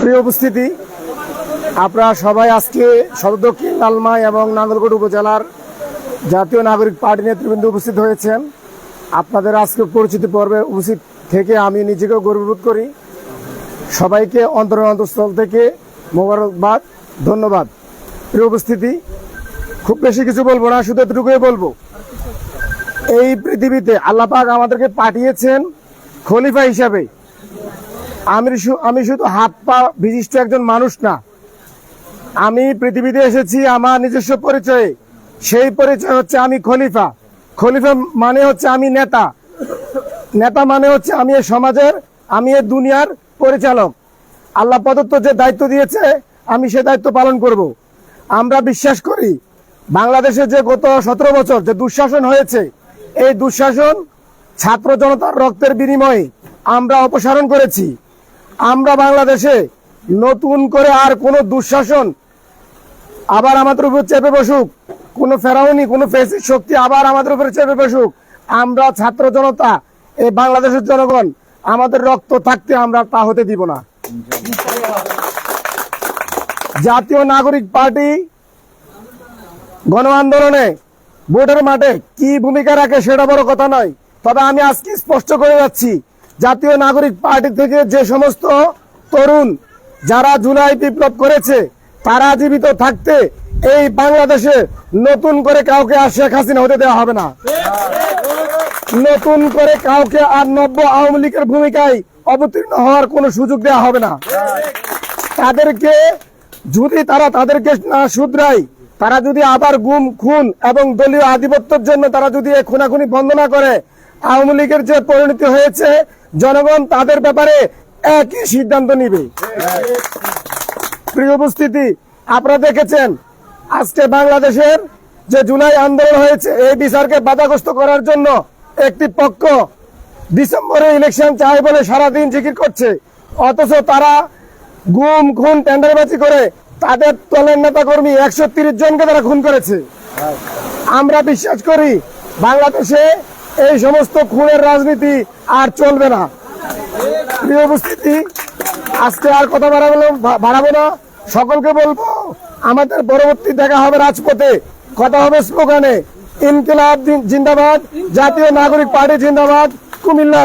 প্রিয় উপস্থিতি, আপনারা সবাই আজকে সদর দক্ষিণ লালমাই এবং নাঙ্গলকোট উপজেলার জাতীয় নাগরিক পার্টি নেতৃবৃন্দ উপস্থিত হয়েছেন। আপনাদের আজকে পরিচিতি পর্বে উপস্থিত থেকে আমি নিজেকেও গর্ববোধ করি। সবাইকে অন্তঃস্থল থেকে মোবারকবাদ, ধন্যবাদ। প্রিয় উপস্থিতি, খুব বেশি কিছু বলবো না, শুধু এতটুকুই বলবো, এই পৃথিবীতে আল্লাহ পাক আমাদেরকে পাঠিয়েছেন খলিফা হিসাবে। আমি শুধু হাত পা বিশিষ্ট একজন মানুষ না, আমি পৃথিবীতে এসেছি আমার নিজস্ব পরিচয়ে। সেই পরিচয় হচ্ছে আমি খলিফা। খলিফা মানে হচ্ছে আমি নেতা। নেতা মানে হচ্ছে আমি এই সমাজের, আমি এই দুনিয়ার পরিচালক। আল্লাহ প্রদত্ত যে দায়িত্ব দিয়েছে আমি সে দায়িত্ব পালন করব। আমরা বিশ্বাস করি বাংলাদেশে যে গত 17 বছর যে দুঃশাসন হয়েছে, এই দুঃশাসন ছাত্র জনতার রক্তের বিনিময়ে আমরা অপসারণ করেছি। আমরা বাংলাদেশে নতুন করে আর কোনো দুঃশাসন আবার আমাদের উপর চেপে বসুক, কোনো ফেরাউনি, কোনো ফ্যাসিস্ট শক্তি আবার আমাদের উপরে চেপে বসুক, আমরা ছাত্র জনতা, এই বাংলাদেশের জনগণ, আমাদের রক্ত থাকতে আমরা তা হতে দিব না। জাতীয় নাগরিক পার্টি গণ আন্দোলনে ভোটের মাঠে কি ভূমিকা রাখে সেটা বড় কথা নয়, তবে আমি আজকে স্পষ্ট করে যাচ্ছি, জাতীয় নাগরিক পার্টি থেকে যে সমস্ত তরুণ যারা জুলাই বিপ্লব করেছে, তারা জীবিত থাকতে এই বাংলাদেশে নতুন করে কাউকে আর শেখ হাসিনা হতে দেওয়া হবে না। নতুন করে কাউকে আর নব্য আওয়ামী লীগের ভূমিকায় অবতীর্ণ হওয়ার কোনো সুযোগ দেওয়া হবে না। তাদেরকে যদি তাদেরকে না শুধরায়, তারা যদি আবার গুম খুন এবং দলীয় আধিপত্যের জন্য তারা যদি খুনাখুনি বন্ধ না করে, আওয়ামী লীগের যে পরিণতি হয়েছে, জনগণ তাদের ব্যাপারে একই সিদ্ধান্ত নিবে। প্রিয় উপস্থিতি, আপনারা দেখেছেন আজকে বাংলাদেশের যে জুলাই আন্দোলন হয়েছে, এই বিচারকে বাধাগ্রস্ত করার জন্য একটি পক্ষ ডিসেম্বরে ইলেকশন চাই বলে সারাদিন জিকির করছে, অথচ তারা গুম খুন টেন্ডারবাজি করে তাদের দলের নেতা কর্মী 130 জনকে তারা খুন করেছে। আমরা বিশ্বাস করি বাংলাদেশে এই সমস্ত খুনের রাজনীতি আর চলবে না। প্রিয় উপস্থিতি, আজকে আর কথা বাড়াবো না, সকলকে বলবো আমাদের পরবর্তী দেখা হবে রাজপথে, কথা হবে স্লোগানে। ইনকিলাব জিন্দাবাদ, জাতীয় নাগরিক পার্টি জিন্দাবাদ, কুমিল্লা।